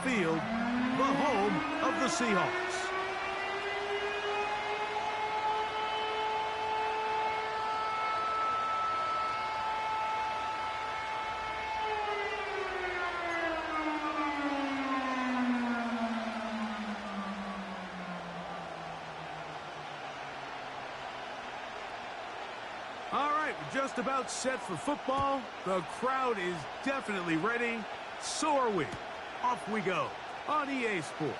Field, the home of the Seahawks. All right, we're just about set for football. The crowd is definitely ready. So are we. Off we go on EA Sports.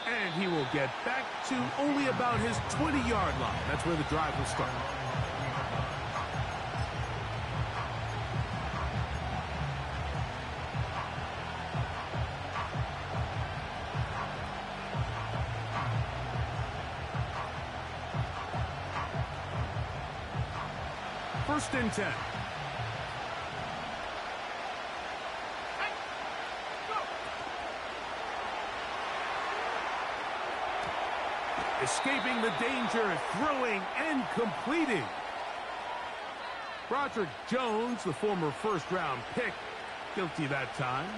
And he will get back to only about his 20-yard line. That's where the drive will start. First and 10. Escaping the danger, throwing and completing. Broderick Jones, the former first-round pick, guilty that time.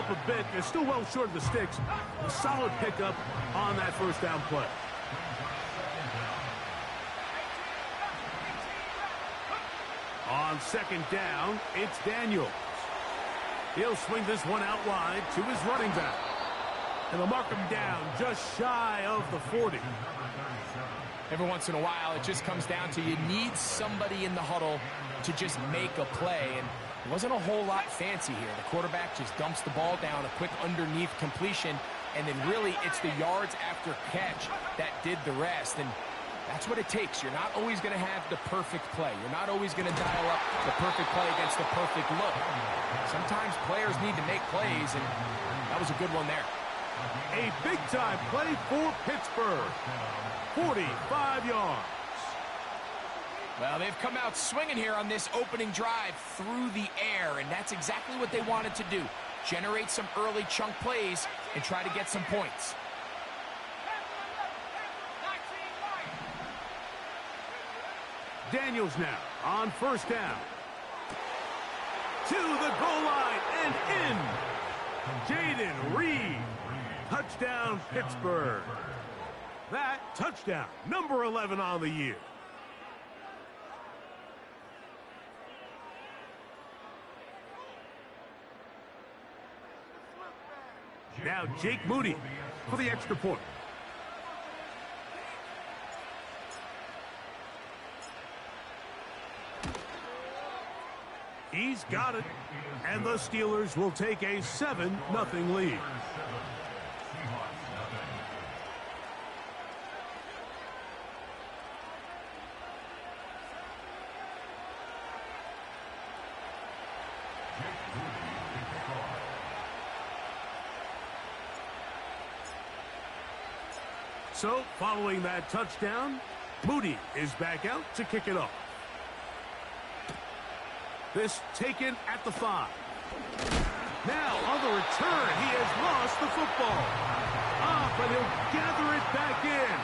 A bit. They're still well short of the sticks. A solid pickup on that first down play. On second down, it's Daniels. He'll swing this one out wide to his running back. And they'll mark him down just shy of the 40. Every once in a while, it just comes down to you need somebody in the huddle to just make a play. And it wasn't a whole lot fancy here. The quarterback just dumps the ball down, a quick underneath completion, and then really it's the yards after catch that did the rest. And that's what it takes. You're not always going to have the perfect play. You're not always going to dial up the perfect play against the perfect look. Sometimes players need to make plays, and that was a good one there. A big-time play for Pittsburgh. 45 yards. Well, they've come out swinging here on this opening drive through the air, and that's exactly what they wanted to do. Generate some early chunk plays and try to get some points. Daniels now on first down. To the goal line and in. Jaden Reed. Touchdown, Pittsburgh. That touchdown, number 11 on the year. Now Jake Moody for the extra point. He's got it. And the Steelers will take a 7-0 lead. So, following that touchdown, Moody is back out to kick it off. This taken at the 5. Now, on the return, he has lost the football. But he'll gather it back in.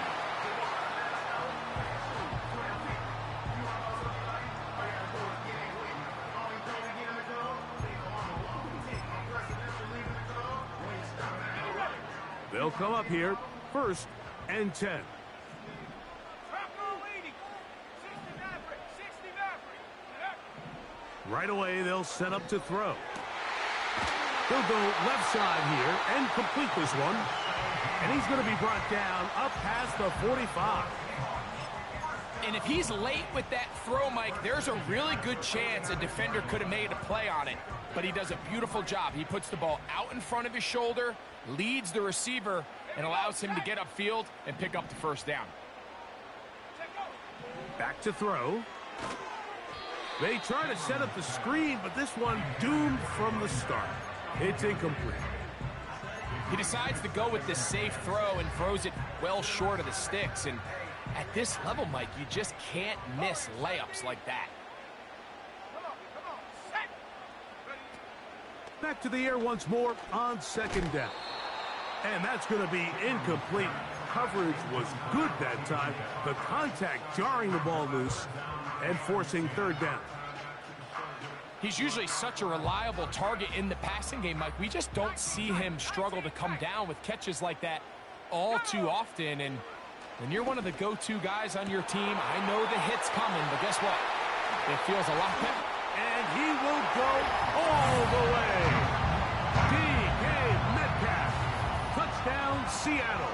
They'll come up here, first and 10. Right away, they'll set up to throw. He'll go left side here and complete this one. And he's going to be brought down up past the 45. And if he's late with that throw, Mike, there's a really good chance a defender could have made a play on it. But he does a beautiful job. He puts the ball out in front of his shoulder, leads the receiver, and allows him to get upfield and pick up the first down. Back to throw. They try to set up the screen, but this one doomed from the start. It's incomplete. He decides to go with this safe throw and throws it well short of the sticks. And at this level, Mike, you just can't miss layups like that. Back to the air once more on second down. And that's going to be incomplete. Coverage was good that time. The contact jarring the ball loose and forcing third down. He's usually such a reliable target in the passing game, Mike. We just don't see him struggle to come down with catches like that all too often. And when you're one of the go-to guys on your team, I know the hit's coming, but guess what? It feels a lot better. And he will go all the way. DK Metcalf. Touchdown, Seattle.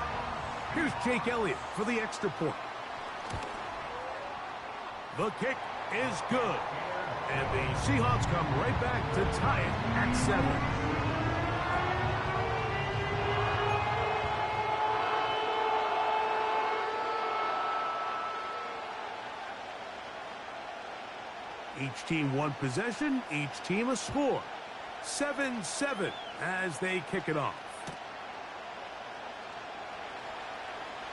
Here's Jake Elliott for the extra point. The kick is good. And the Seahawks come right back to tie it at 7. Each team one possession, each team a score. 7-7 as they kick it off.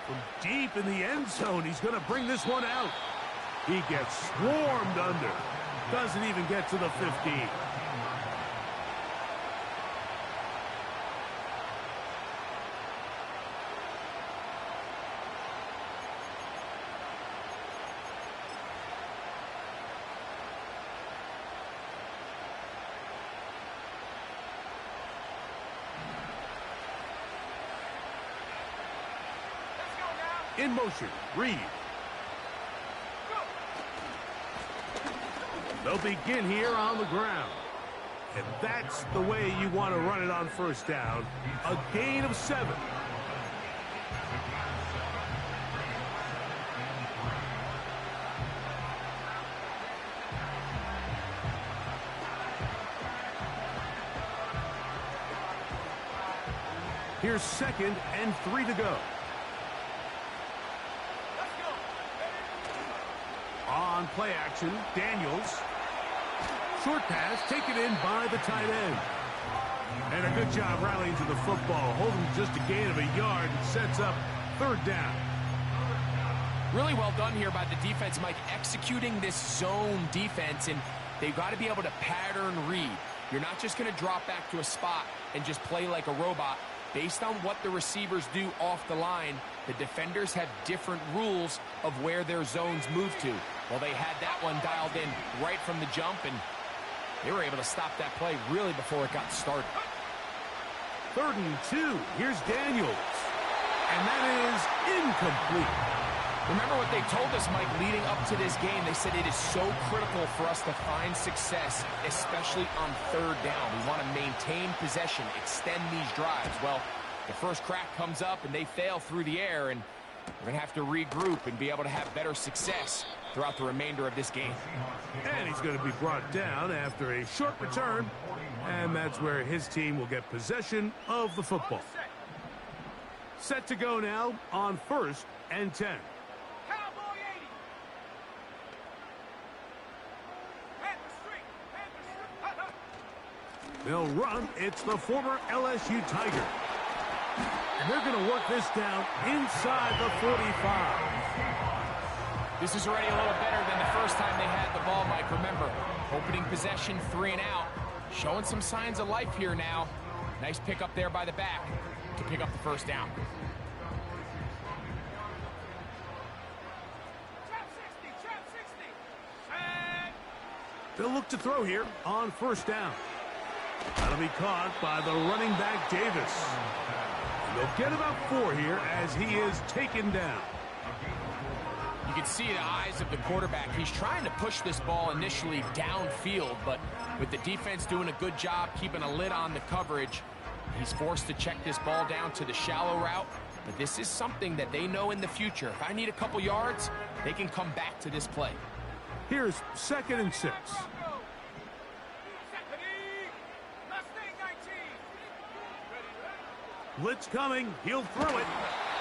From deep in the end zone, he's going to bring this one out. He gets swarmed under. Doesn't even get to the 15. In motion, Reed. They'll begin here on the ground. And that's the way you want to run it on first down. A gain of 7. Here's 2nd and 3 to go. On play action, Daniels. Short pass taken in by the tight end. And a good job rallying to the football. Holding just a gain of a yard and sets up 3rd down. Really well done here by the defense, Mike, executing this zone defense, and they've got to be able to pattern read. You're not just going to drop back to a spot and just play like a robot. Based on what the receivers do off the line, the defenders have different rules of where their zones move to. Well, they had that one dialed in right from the jump, and they were able to stop that play really before it got started. 3rd and 2. Here's Daniels. And that is incomplete. Remember what they told us, Mike, leading up to this game. They said it is so critical for us to find success, especially on 3rd down. We want to maintain possession, extend these drives. Well, the first crack comes up, and they fail through the air, and we're going to have to regroup and be able to have better success throughout the remainder of this game. And he's going to be brought down after a short return, and that's where his team will get possession of the football. Set to go now on 1st and 10. They'll run. It's the former LSU Tiger. And they're going to work this down inside the 45. This is already a little better than the first time they had the ball, Mike. Remember, opening possession, 3 and out. Showing some signs of life here now. Nice pick up there by the back to pick up the 1st down. They'll look to throw here on 1st down. That'll be caught by the running back, Davis. And they'll get about 4 here as he is taken down. You can see the eyes of the quarterback. He's trying to push this ball initially downfield, but with the defense doing a good job keeping a lid on the coverage, he's forced to check this ball down to the shallow route. But this is something that they know in the future. If I need a couple yards, they can come back to this play. Here's 2nd and 6. Blitz coming. He'll throw it.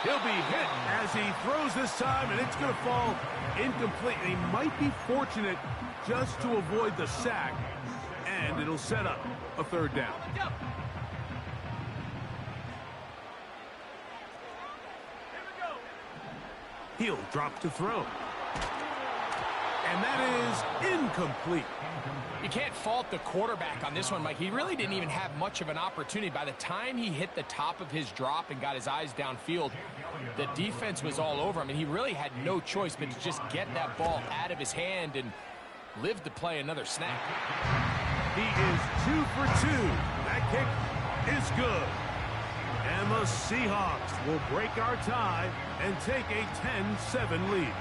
He'll be hit as he throws this time, and it's going to fall incomplete. And he might be fortunate just to avoid the sack, and it'll set up a 3rd down. He'll drop to throw. And that is incomplete. You can't fault the quarterback on this one, Mike. He really didn't even have much of an opportunity. By the time he hit the top of his drop and got his eyes downfield, the defense was all over him, and he really had no choice but to just get that ball out of his hand and live to play another snap. He is 2 for 2. That kick is good. And the Seahawks will break our tie and take a 10-7 lead.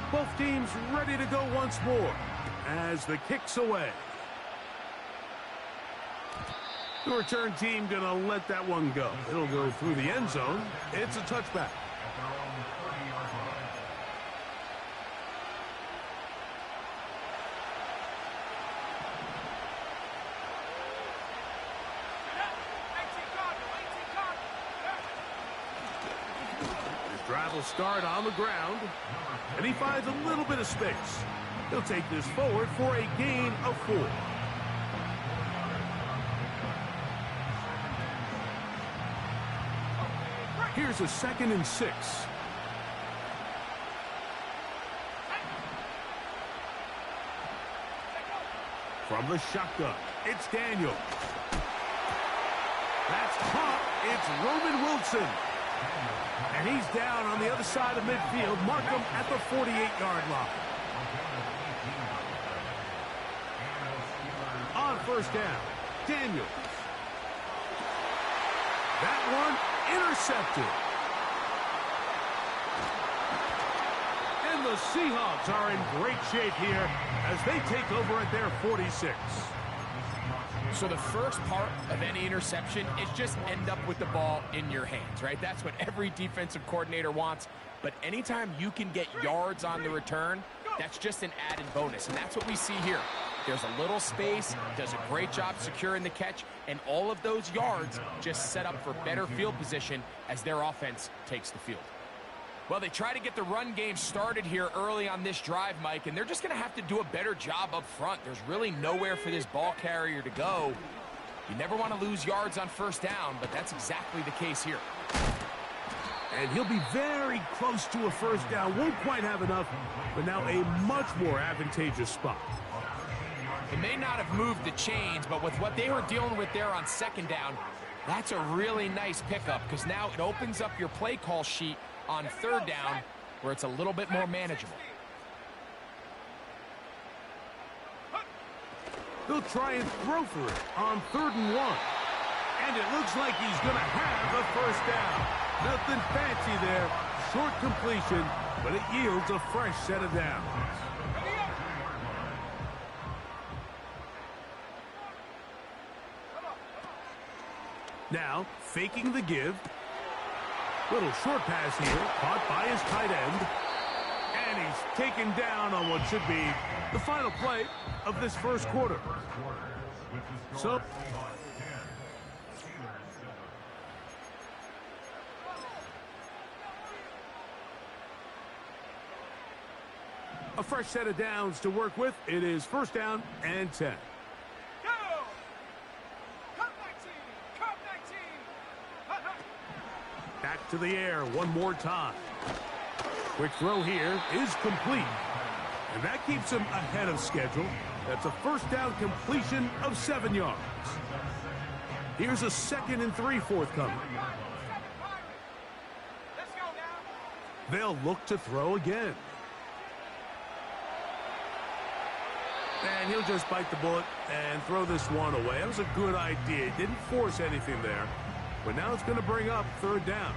Both teams ready to go once more as the kick's away. The return team gonna let that one go. It'll go through the end zone. It's a touchback. His drive will start on the ground, and he finds a little bit of space. He'll take this forward for a gain of 4. Here's a 2nd and 6. From the shotgun, it's Daniel. That's caught. It's Roman Wilson. And he's down on the other side of midfield. Mark him at the 48-yard line. On first down, Daniels. That one intercepted. And the Seahawks are in great shape here as they take over at their 46. So the first part of any interception is just end up with the ball in your hands, right? That's what every defensive coordinator wants. But anytime you can get yards on the return, that's just an added bonus. And that's what we see here. There's a little space, does a great job securing the catch, and all of those yards just set up for better field position as their offense takes the field. Well, they try to get the run game started here early on this drive, Mike, and they're just going to have to do a better job up front. There's really nowhere for this ball carrier to go. You never want to lose yards on first down, but that's exactly the case here. And he'll be very close to a first down. Won't quite have enough, but now a much more advantageous spot. It may not have moved the chains, but with what they were dealing with there on second down, that's a really nice pickup because now it opens up your play call sheet on third down where it's a little bit more manageable. They'll try and throw for it on 3rd and 1. And it looks like he's going to have the first down. Nothing fancy there. Short completion, but it yields a fresh set of downs. Now, faking the give. Little short pass here, caught by his tight end. And he's taken down on what should be the final play of this first quarter. So, a fresh set of downs to work with. It is first down and 10. Back to the air one more time. Quick throw here is complete. And that keeps him ahead of schedule. That's a first down completion of 7 yards. Here's a 2nd and 3 forthcoming. They'll look to throw again. And he'll just bite the bullet and throw this one away. That was a good idea. He didn't force anything there. But now it's going to bring up 3rd down.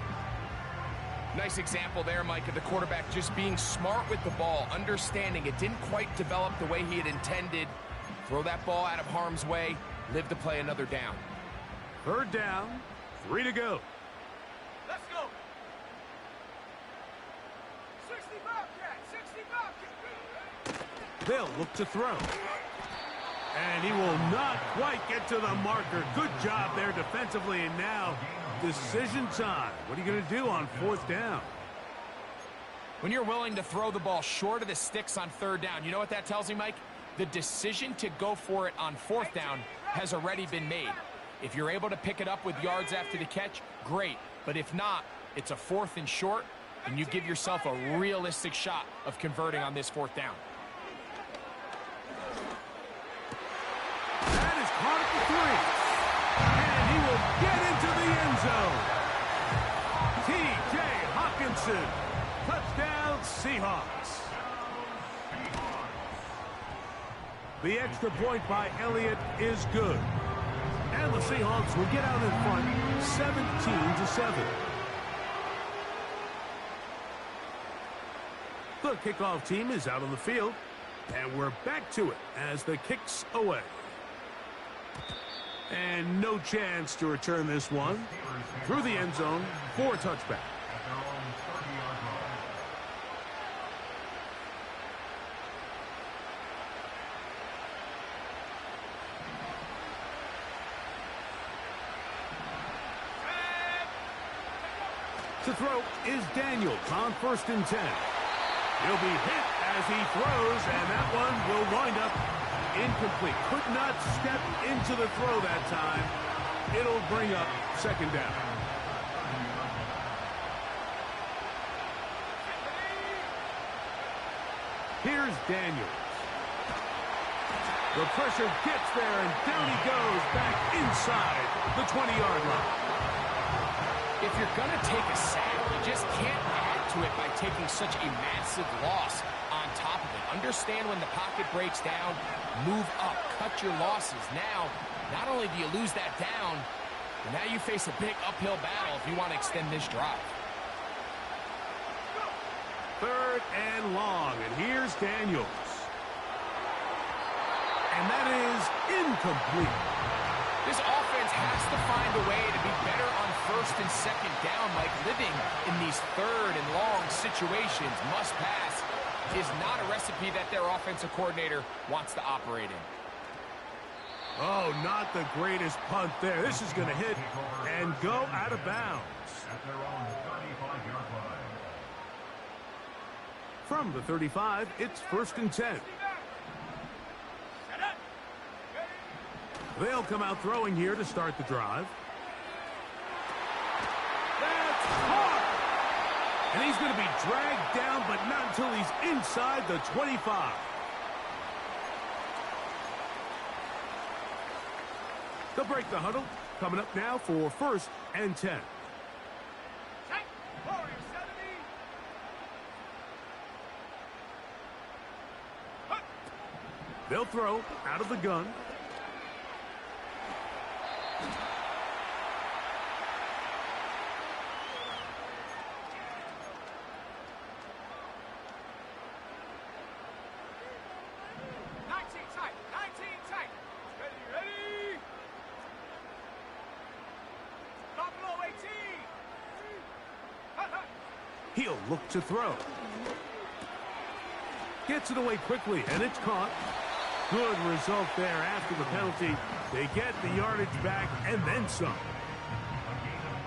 Nice example there, Mike, of the quarterback just being smart with the ball, understanding it didn't quite develop the way he had intended. Throw that ball out of harm's way, live to play another down. 3rd down, 3 to go. Let's go. 60 Bobcat, 60 Bobcat. They'll look to throw. And he will not quite get to the marker. Good job there defensively. And now, decision time. What are you going to do on 4th down? When you're willing to throw the ball short of the sticks on 3rd down, you know what that tells me, Mike? The decision to go for it on 4th down has already been made. If you're able to pick it up with yards after the catch, great. But if not, it's a 4th and short, and you give yourself a realistic shot of converting on this 4th down. That is caught at the 3. And he will get into the end zone. T.J. Hawkinson. Touchdown, Seahawks. The extra point by Elliott is good. And the Seahawks will get out in front 17-7. The kickoff team is out on the field. And we're back to it as the kick's away. And no chance to return this one. Through the end zone for a touchback. To throw is Daniels on 1st and 10. He'll be hit as he throws, and that one will wind up incomplete. Could not step into the throw that time. It'll bring up 2nd down. Here's Daniels. The pressure gets there, and down he goes back inside the 20-yard line. If you're going to take a sack, you just can't add to it by taking such a massive loss on top of it. Understand when the pocket breaks down, move up, cut your losses. Now, not only do you lose that down, but now you face a big uphill battle if you want to extend this drive. 3rd and long, and here's Daniels. And that is incomplete. This offense has to find a way to be better on 1st and 2nd down, like living in these 3rd and long situations. Must pass is not a recipe that their offensive coordinator wants to operate in. Oh, not the greatest punt there. This is going to hit and go out of bounds. From the 35, it's 1st and 10. They'll come out throwing here to start the drive. That's caught! And he's going to be dragged down, but not until he's inside the 25. They'll break the huddle. Coming up now for 1st and 10. They'll throw out of the gun. He'll look to throw. Gets it away quickly, and it's caught. Good result there after the penalty. They get the yardage back and then some.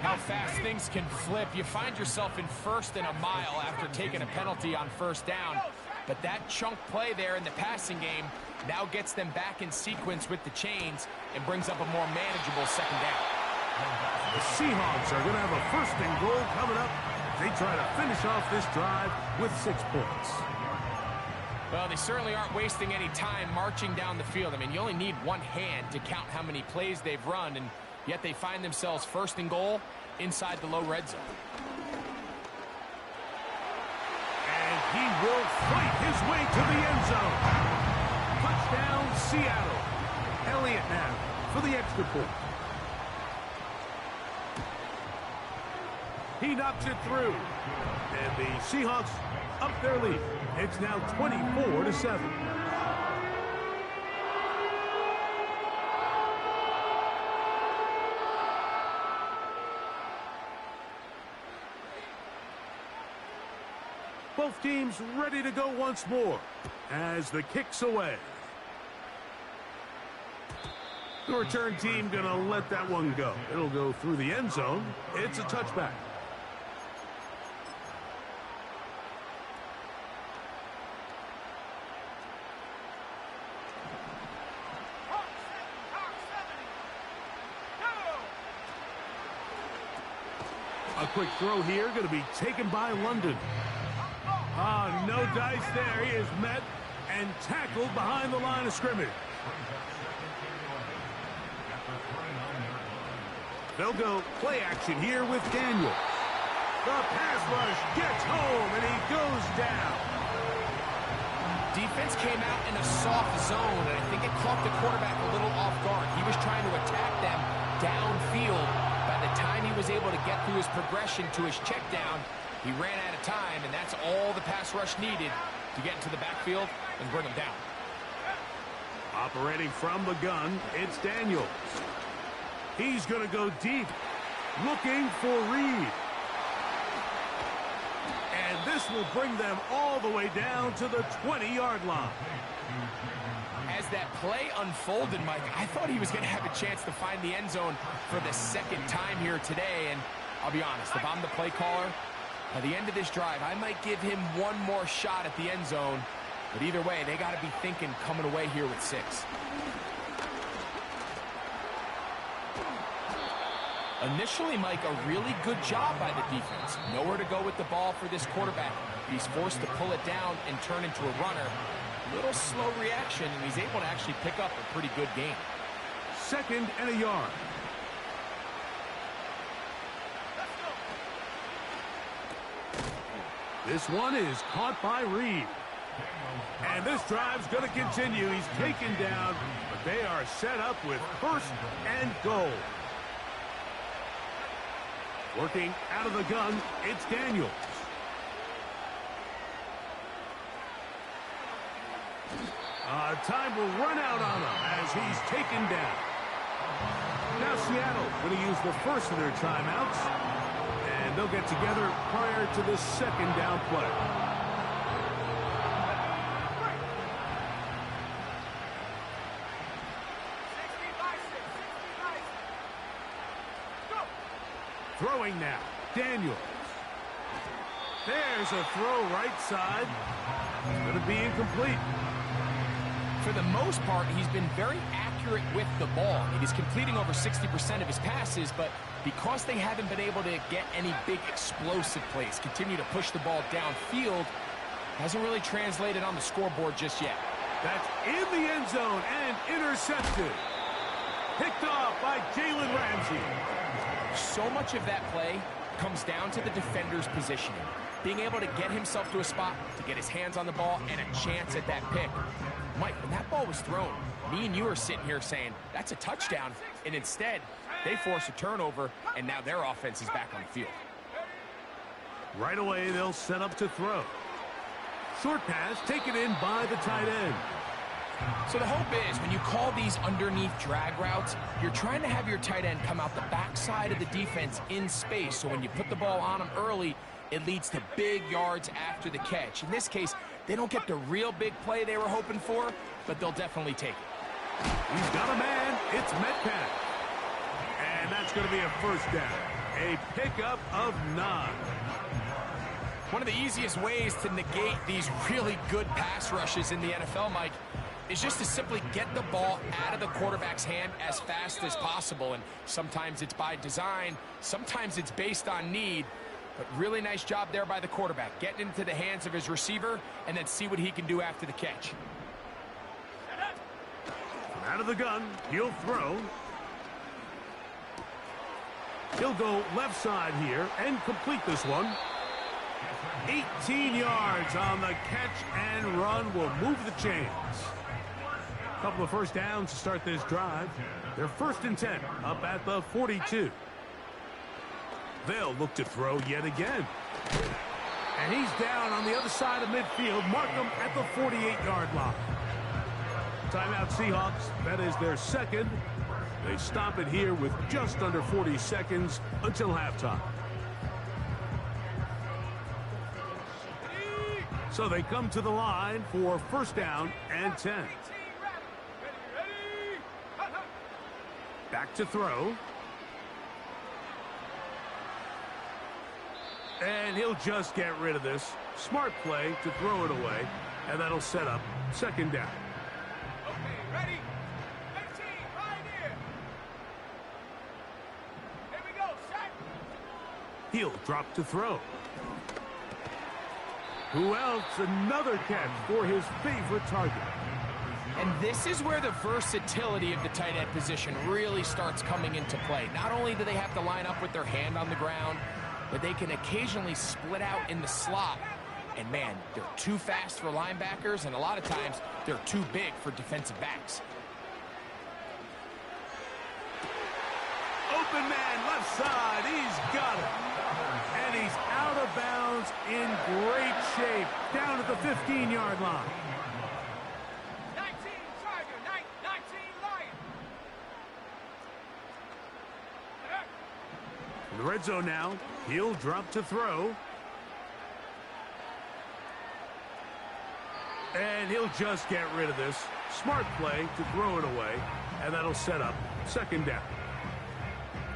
How fast things can flip. You find yourself in 1st and a mile after taking a penalty on 1st down. But that chunk play there in the passing game now gets them back in sequence with the chains and brings up a more manageable 2nd down. The Seahawks are going to have a 1st and goal coming up. They try to finish off this drive with 6 points. Well, they certainly aren't wasting any time marching down the field. I mean, you only need one hand to count how many plays they've run, and yet they find themselves 1st and goal inside the low red zone. And he will fight his way to the end zone. Touchdown, Seattle. Elliott now for the extra point. He knocks it through. And the Seahawks up their lead. It's now 24-7. Both teams ready to go once more as the kick's away. The return team going to let that one go. It'll go through the end zone. It's a touchback. A quick throw here, going to be taken by London. No dice there. He is met and tackled behind the line of scrimmage. They'll go play action here with Daniel. The pass rush gets home, and he goes down. Defense came out in a soft zone, and I think it caught the quarterback a little off guard. He was trying to attack them downfield. By the time he was able to get through his progression to his check down, he ran out of time, and that's all the pass rush needed to get into the backfield and bring him down. Operating from the gun, it's Daniels. He's going to go deep, looking for Reed. And this will bring them all the way down to the 20-yard line. As that play unfolded, Mike, I thought he was going to have a chance to find the end zone for the second time here today. And I'll be honest, if I'm the play caller, by the end of this drive, I might give him one more shot at the end zone. But either way, they got to be thinking coming away here with 6. Initially, Mike, a really good job by the defense. Nowhere to go with the ball for this quarterback. He's forced to pull it down and turn into a runner. A little slow reaction, and he's able to actually pick up a pretty good game. 2nd and a yard. This one is caught by Reed. And this drive's going to continue. He's taken down, but they are set up with 1st and goal. Working out of the gun, it's Daniels. Time will run out on him as he's taken down. Now Seattle going to use the first of their timeouts, and they'll get together prior to the 2nd down play. Throwing now, Daniels. There's a throw right side. It's going to be incomplete. For the most part, he's been very accurate with the ball. He's completing over 60% of his passes, but because they haven't been able to get any big explosive plays, continue to push the ball downfield, hasn't really translated on the scoreboard just yet. That's in the end zone and intercepted. Picked off by Jalen Ramsey. So much of that play comes down to the defender's positioning. Being able to get himself to a spot, to get his hands on the ball, and a chance at that pick. Mike, when that ball was thrown, me and you are sitting here saying, that's a touchdown. And instead, they force a turnover, and now their offense is back on the field. Right away, they'll set up to throw. Short pass taken in by the tight end. So the hope is when you call these underneath drag routes, you're trying to have your tight end come out the backside of the defense in space. So when you put the ball on him early, it leads to big yards after the catch. In this case, they don't get the real big play they were hoping for, but they'll definitely take it. He's got a man. It's Metcalf. And that's going to be a 1st down. A pickup of 9. One of the easiest ways to negate these really good pass rushes in the NFL, Mike, is just to simply get the ball out of the quarterback's hand as fast as possible. And sometimes it's by design, sometimes it's based on need. But really nice job there by the quarterback, getting into the hands of his receiver and then see what he can do after the catch. Out of the gun, he'll throw. He'll go left side here and complete this one. 18 yards on the catch and run will move the chains. A couple of 1st downs to start this drive. They're 1st and 10 up at the 42. They'll look to throw yet again. And he's down on the other side of midfield. Mark him at the 48-yard line. Timeout Seahawks. That is their 2nd. They stop it here with just under 40 seconds until halftime. So they come to the line for 1st down and 10. Back to throw. And he'll just get rid of this. Smart play to throw it away. And that'll set up 2nd down. Okay, ready? 15, right here. Here we go, set. He'll drop to throw. Who else? Another catch for his favorite target. And this is where the versatility of the tight end position really starts coming into play. Not only do they have to line up with their hand on the ground, but they can occasionally split out in the slot. And man, they're too fast for linebackers, and a lot of times they're too big for defensive backs. Open man, left side, he's got it. And he's out of bounds in great shape, down at the 15-yard line. 19 Tiger, 19 Lion. In the red zone now, he'll drop to throw. And he'll just get rid of this. Smart play to throw it away, and that'll set up second down.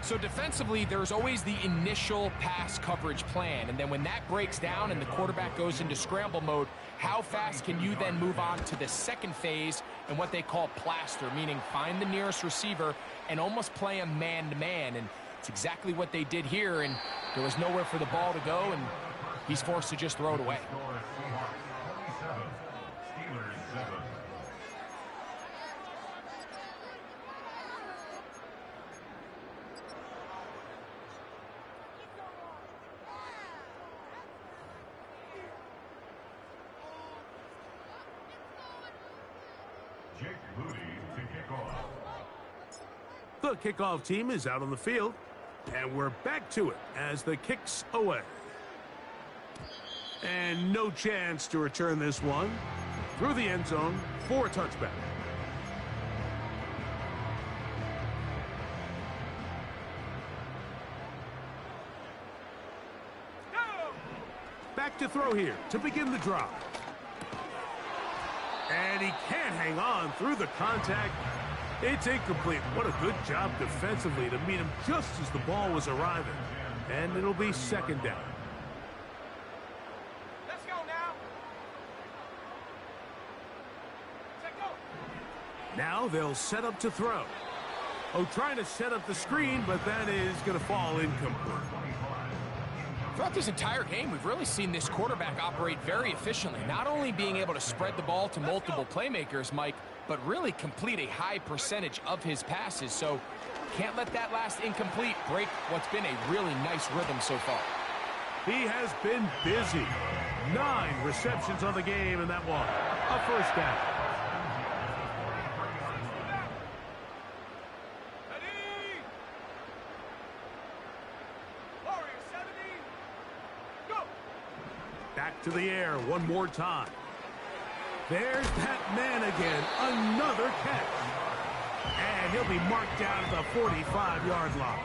So defensively, there's always the initial pass coverage plan, and then when that breaks down and the quarterback goes into scramble mode, how fast can you then move on to the second phase and what they call plaster, meaning find the nearest receiver and almost play him man-to-man, and it's exactly what they did here, and there was nowhere for the ball to go, and he's forced to just throw it away. The kickoff team is out on the field, and we're back to it as the kick's away. And no chance to return this one through the end zone for a touchback. Back to throw here to begin the drop. And he can't hang on through the contact. It's incomplete. What a good job defensively to meet him just as the ball was arriving. And it'll be second down. Let's go now. Take go. Now they'll set up to throw. Oh, trying to set up the screen, but that is going to fall incomplete. Throughout this entire game, we've really seen this quarterback operate very efficiently, not only being able to spread the ball to multiple playmakers, Mike, but really complete a high percentage of his passes. So can't let that last incomplete break what's been a really nice rhythm so far. He has been busy. 9 receptions on the game, and that one, a first down. Ready. Warrior 70. Go. Back to the air one more time. There's that man again. Another catch. And he'll be marked down at the 45-yard line.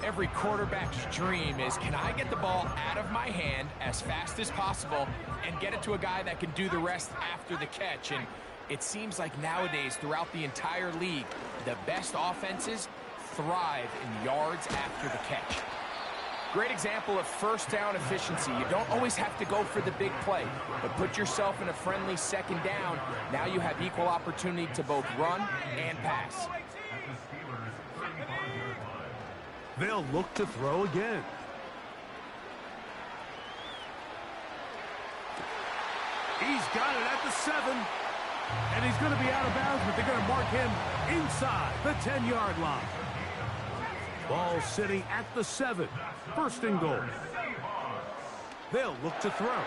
Every quarterback's dream is, can I get the ball out of my hand as fast as possible and get it to a guy that can do the rest after the catch? And it seems like nowadays, throughout the entire league, the best offenses thrive in yards after the catch. Great example of first down efficiency. You don't always have to go for the big play, but put yourself in a friendly second down. Now you have equal opportunity to both run and pass. They'll look to throw again. He's got it at the 7. And he's going to be out of bounds, but they're going to mark him inside the 10-yard line. Ball sitting at the 7. First and goal. They'll look to throw.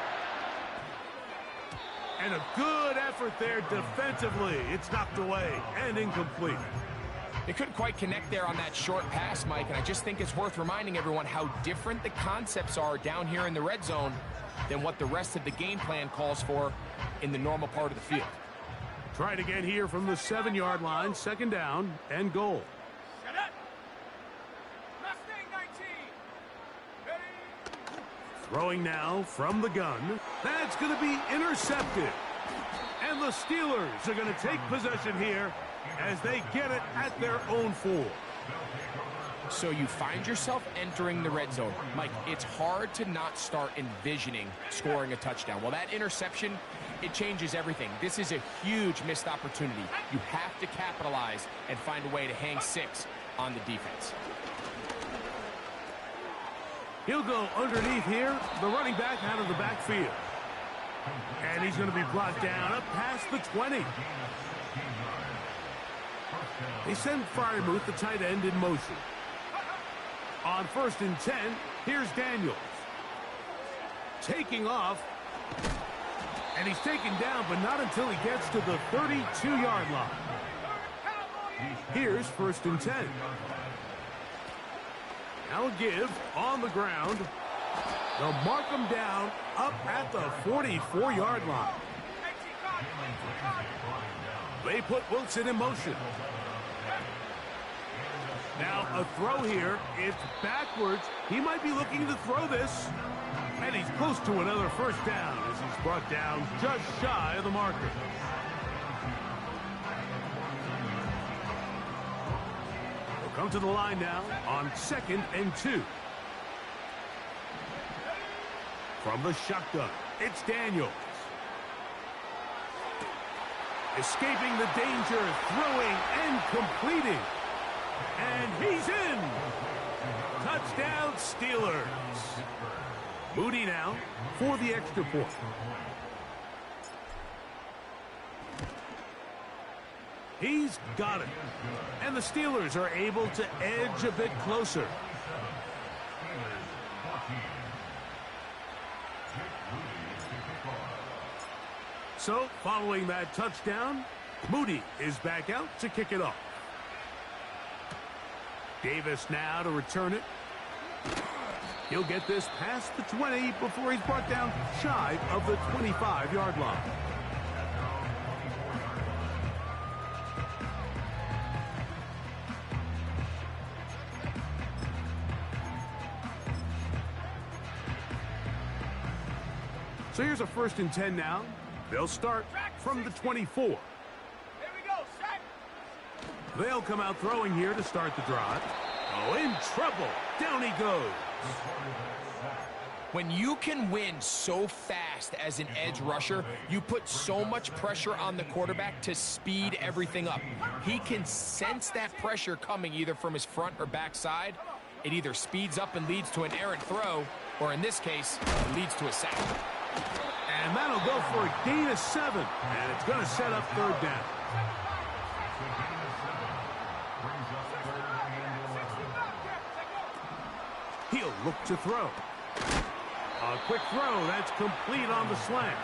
And a good effort there defensively. It's knocked away and incomplete. They couldn't quite connect there on that short pass, Mike, and I just think it's worth reminding everyone how different the concepts are down here in the red zone than what the rest of the game plan calls for in the normal part of the field. Try it again here from the 7-yard line. Second down and goal. Shut up. Mustang 19. Ready. Throwing now from the gun. That's going to be intercepted. And the Steelers are going to take possession here as they get it at their own 4. So you find yourself entering the red zone. Mike, it's hard to not start envisioning scoring a touchdown. Well, that interception, it changes everything. This is a huge missed opportunity. You have to capitalize and find a way to hang 6 on the defense. He'll go underneath here, the running back out of the backfield. And he's going to be brought down up past the 20. They send Fryermuth, the tight end, in motion. On 1st and 10, here's Daniels. Taking off. And he's taken down, but not until he gets to the 32-yard line. Here's 1st and 10. Now a give on the ground. They'll mark him down up at the 44-yard line. They put Wilson in motion. Now a throw here. It's backwards. He might be looking to throw this. And he's close to another first down as he's brought down just shy of the marker. They'll come to the line now on 2nd and 2. From the shotgun, it's Daniels. Escaping the danger, throwing and completing. And he's in. Touchdown, Steelers. Moody now for the extra point. He's got it. And the Steelers are able to edge a bit closer. So, following that touchdown, Moody is back out to kick it off. Davis now to return it. He'll get this past the 20 before he's brought down shy of the 25-yard line. So here's a 1st and 10 now. They'll start from the 24. Here we go, set. They'll come out throwing here to start the drive. Oh, in trouble. Down he goes. When you can win so fast as an edge rusher, you put so much pressure on the quarterback to speed everything up. He can sense that pressure coming either from his front or back side. It either speeds up and leads to an errant throw, or in this case, it leads to a sack. And that'll go for a gain of 7. And it's going to set up 3rd down. He'll look to throw. A quick throw. That's complete on the slant.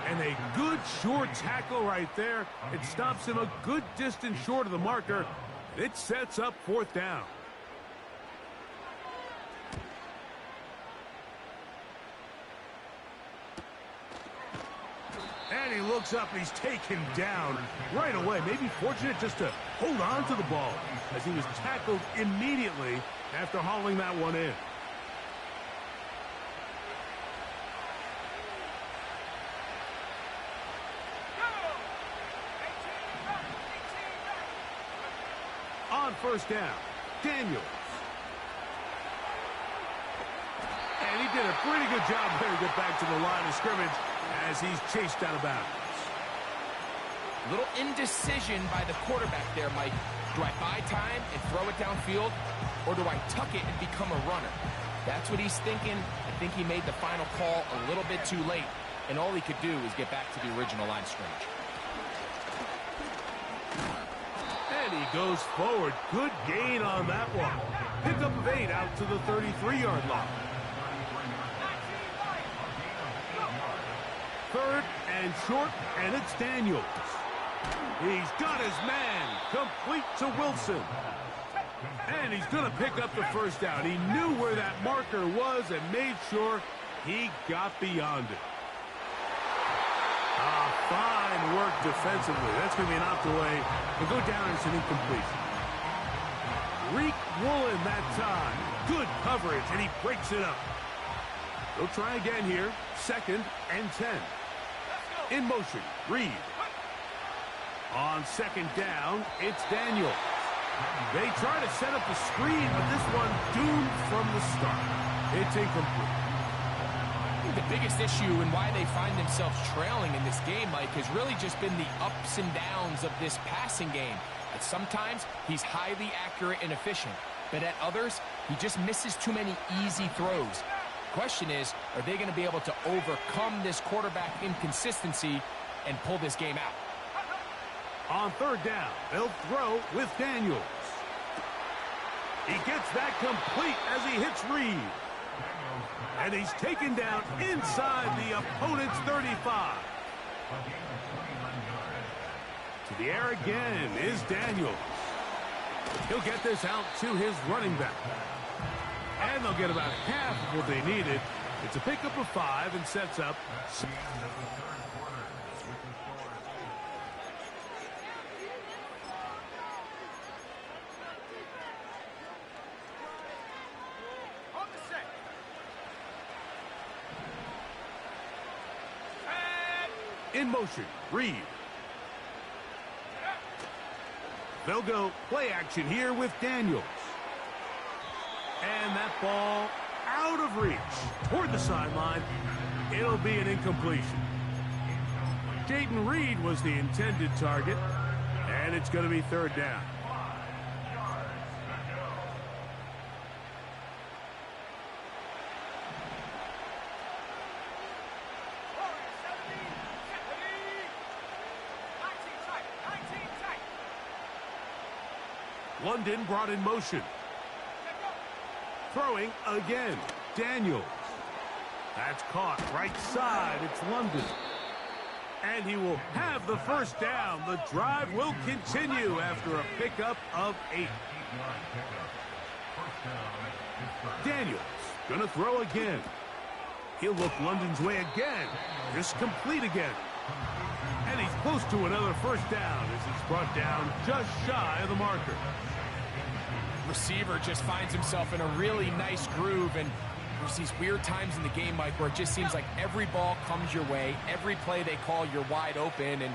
And a good short tackle right there. It stops him a good distance short of the marker. It sets up 4th down. And he looks up, and he's taken down right away. Maybe fortunate just to hold on to the ball as he was tackled immediately after hauling that one in. On 1st down, Daniels. And he did a pretty good job there to get back to the line of scrimmage as he's chased out of bounds. A little indecision by the quarterback there, Mike. Do I buy time and throw it downfield, or do I tuck it and become a runner? That's what he's thinking. I think he made the final call a little bit too late, and all he could do was get back to the original line of scrimmage. And he goes forward. Good gain on that one. Pickup of 8 out to the 33-yard line. 3rd and short, and it's Daniels. He's got his man, complete to Wilson. And he's going to pick up the 1st down. He knew where that marker was and made sure he got beyond it. Fine work defensively. That's going to be knocked away and go down as an incompletion. Reek Woolen that time. Good coverage, and he breaks it up. They'll try again here. 2nd and 10. In motion, Reed. On 2nd down, it's Daniels. They try to set up the screen, but this one doomed from the start. It's incomplete. I think the biggest issue and why they find themselves trailing in this game, Mike, has really just been the ups and downs of this passing game. And sometimes he's highly accurate and efficient. but at others, he just misses too many easy throws. Question is, are they going to be able to overcome this quarterback inconsistency and pull this game out? On third down, they'll throw with Daniels. He gets that complete as he hits Reed. And he's taken down inside the opponent's 35. To the air again is Daniels. He'll get this out to his running back. And they'll get about half of what they needed. It's a pickup of 5 and sets up. In motion, Reed. They'll go play action here with Daniels. And that ball out of reach toward the sideline. It'll be an incompletion. Jaden Reed was the intended target, and it's going to be third down. London brought in motion. Throwing again. Daniels. That's caught right side. It's London. And he will have the first down. The drive will continue after a pickup of 8. Daniels going to throw again. He'll look London's way again. Just complete again. And he's close to another first down as he's brought down just shy of the marker. Receiver just finds himself in a really nice groove, and there's these weird times in the game, Mike, where it just seems like every ball comes your way, every play they call, you're wide open, and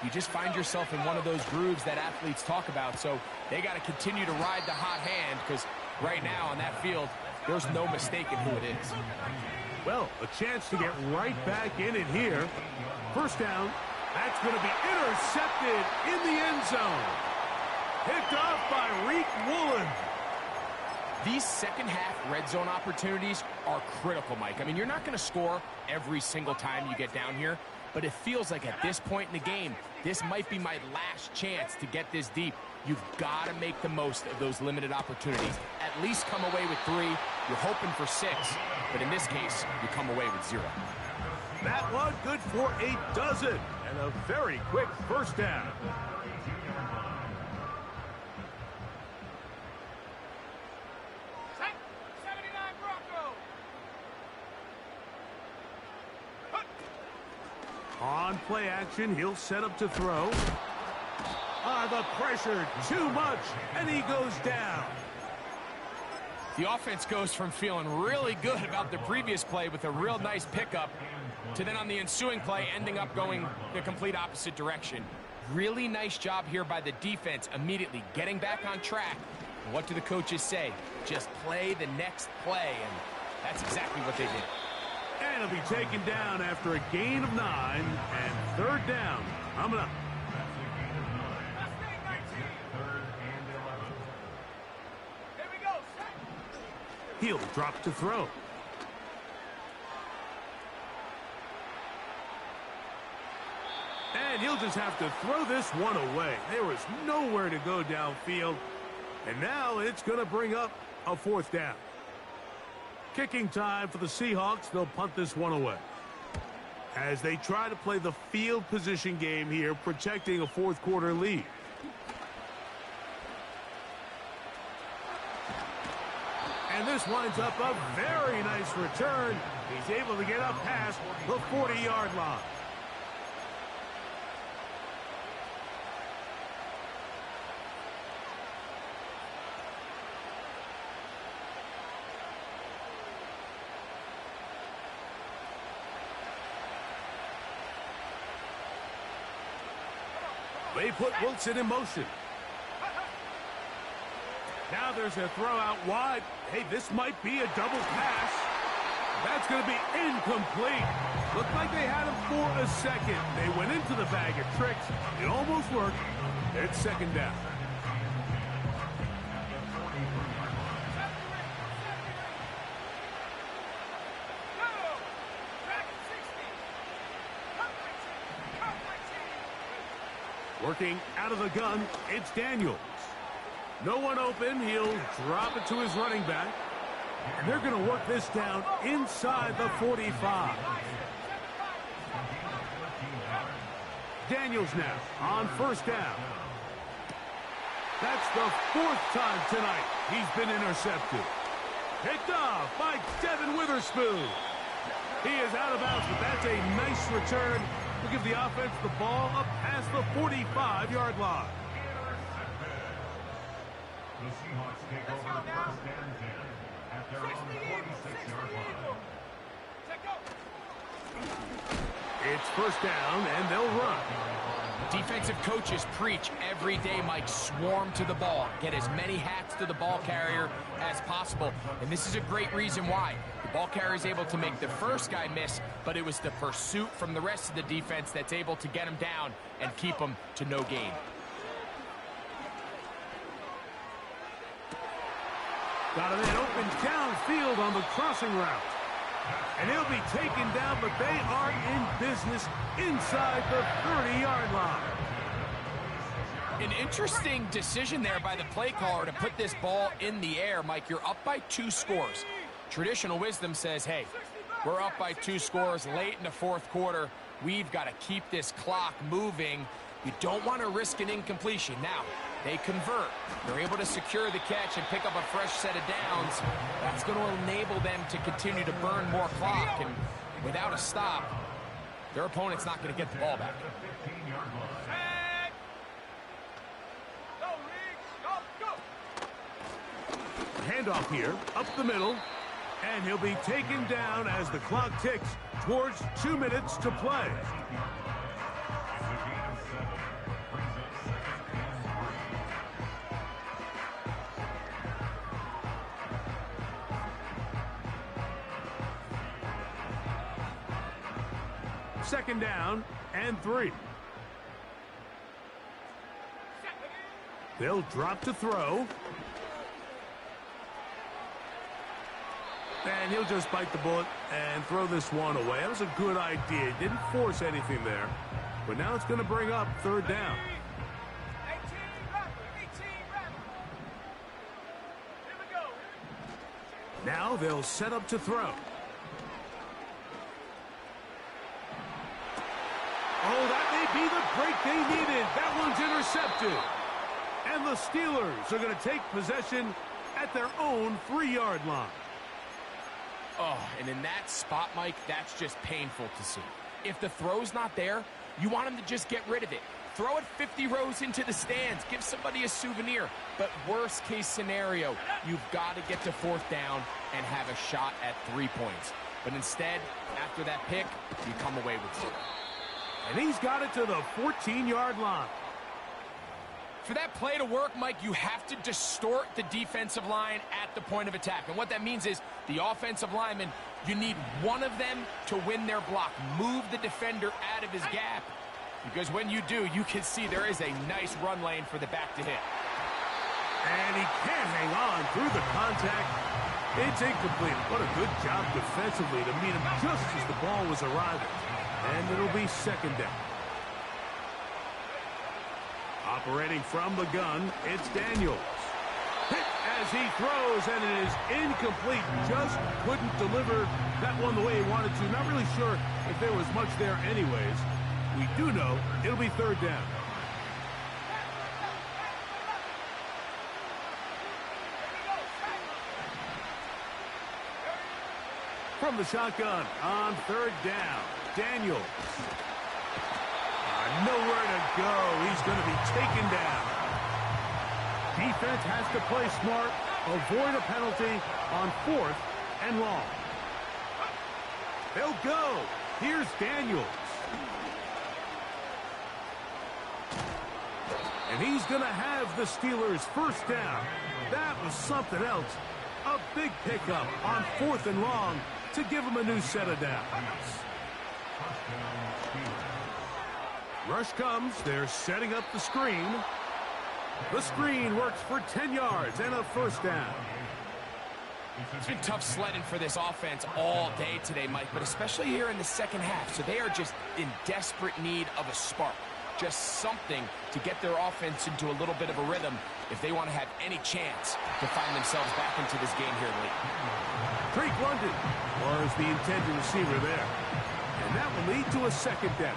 you just find yourself in one of those grooves that athletes talk about. So they got to continue to ride the hot hand, because right now on that field, there's no mistaking who it is. Well, a chance to get right back in it here. First down. That's going to be intercepted in the end zone. Picked off by Reek Woolen. These second-half red zone opportunities are critical, Mike. I mean, you're not going to score every single time you get down here, but it feels like at this point in the game, this might be my last chance to get this deep. You've got to make the most of those limited opportunities. At least come away with 3. You're hoping for 6, but in this case, you come away with 0. That one good for a dozen, and a very quick first down. On play action, he'll set up to throw. The pressure, too much, and he goes down. The offense goes from feeling really good about the previous play with a real nice pickup to then on the ensuing play ending up going the complete opposite direction. Really nice job here by the defense, immediately getting back on track. And what do the coaches say? Just play the next play, and that's exactly what they did. And he'll be taken down after a gain of 9 and third down. Coming up. He'll drop to throw. And he'll just have to throw this one away. There was nowhere to go downfield. And now it's going to bring up a fourth down. Kicking time for the Seahawks. They'll punt this one away. As they try to play the field position game here, protecting a fourth quarter lead. And this winds up a very nice return. He's able to get up past the 40-yard line. They put Wilson in motion. Now there's a throw out wide. Hey, this might be a double pass. That's going to be incomplete. Looked like they had him for a second. They went into the bag of tricks. It almost worked. It's second down. Working out of the gun, it's Daniels. No one open, he'll drop it to his running back. And they're going to work this down inside the 45. Daniels now on first down. That's the 4th time tonight he's been intercepted. Picked off by Devin Witherspoon. He is out of bounds, but that's a nice return. We'll give the offense the ball up past the 45-yard line. The Seahawks take over first and 10 at their own 46-yard line. It's first down, and they'll run. Defensive coaches preach every day, Mike, swarm to the ball. Get as many hats to the ball carrier as possible. And this is a great reason why. The ball carrier is able to make the first guy miss, but it was the pursuit from the rest of the defense that's able to get him down and keep him to no gain. Got a man open downfield on the crossing route. And he'll be taken down, but they are in business inside the 30-yard line. An interesting decision there by the play caller to put this ball in the air. Mike, you're up by 2 scores. Traditional wisdom says, hey, we're up by 2 scores late in the 4th quarter. We've got to keep this clock moving. You don't want to risk an incompletion. Now, they convert. They're able to secure the catch and pick up a fresh set of downs. That's going to enable them to continue to burn more clock. And without a stop, their opponent's not going to get the ball back. Handoff here, up the middle. And he'll be taken down as the clock ticks towards 2 minutes to play. Second down and 3. They'll drop to throw. And he'll just bite the bullet and throw this one away. That was a good idea. Didn't force anything there. But now it's going to bring up 3rd down. Now they'll set up to throw. Oh, that may be the break they needed. That one's intercepted. And the Steelers are going to take possession at their own 3-yard line. Oh, and in that spot, Mike, that's just painful to see. If the throw's not there, you want him to just get rid of it. Throw it 50 rows into the stands. Give somebody a souvenir. But worst case scenario, you've got to get to 4th down and have a shot at 3 points. But instead, after that pick, you come away with 0. And he's got it to the 14-yard line. For that play to work, Mike, you have to distort the defensive line at the point of attack. And what that means is the offensive lineman, you need one of them to win their block. Move the defender out of his gap. Because when you do, you can see there is a nice run lane for the back to hit. And he can't hang on through the contact. It's incomplete. What a good job defensively to meet him just as the ball was arriving. And it'll be 2nd down. Operating from the gun, it's Daniels. Hit as he throws, and it is incomplete. Just couldn't deliver that one the way he wanted to. Not really sure if there was much there anyways. We do know it'll be 3rd down. From the shotgun on 3rd down, Daniels. Nowhere to go. He's going to be taken down. Defense has to play smart, avoid a penalty on 4th and long. They'll go. Here's Daniels. And he's going to have the Steelers 1st down. That was something else. A big pickup on 4th and long to give him a new set of downs. Rush comes. They're setting up the screen. The screen works for 10 yards and a 1st down. It's been tough sledding for this offense all day today, Mike, but especially here in the 2nd half. So they are just in desperate need of a spark. just something to get their offense into a little bit of a rhythm if they want to have any chance to find themselves back into this game here late. Drake London was the intended receiver there. And that will lead to a second down.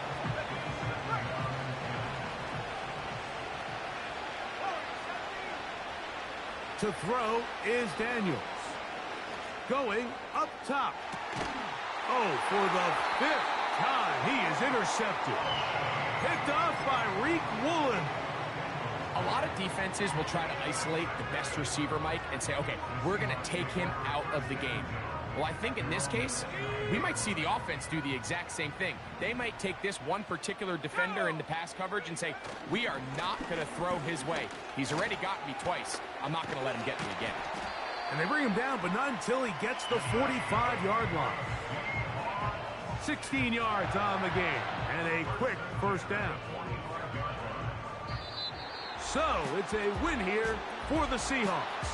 To throw is Daniels. Going up top. Oh, for the 5th time, he is intercepted. Picked off by Reek Woolen. A lot of defenses will try to isolate the best receiver, Mike, and say, okay, we're going to take him out of the game. Well, I think in this case, we might see the offense do the exact same thing. They might take this one particular defender into pass coverage and say, we are not going to throw his way. He's already gotten me twice. I'm not going to let him get me again. And they bring him down, but not until he gets the 45-yard line. 16 yards on the game, and a quick first down. So, it's a win here for the Seahawks.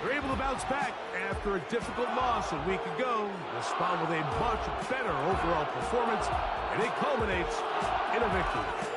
They're able to bounce back after a difficult loss a week ago, respond with a much better overall performance, and it culminates in a victory.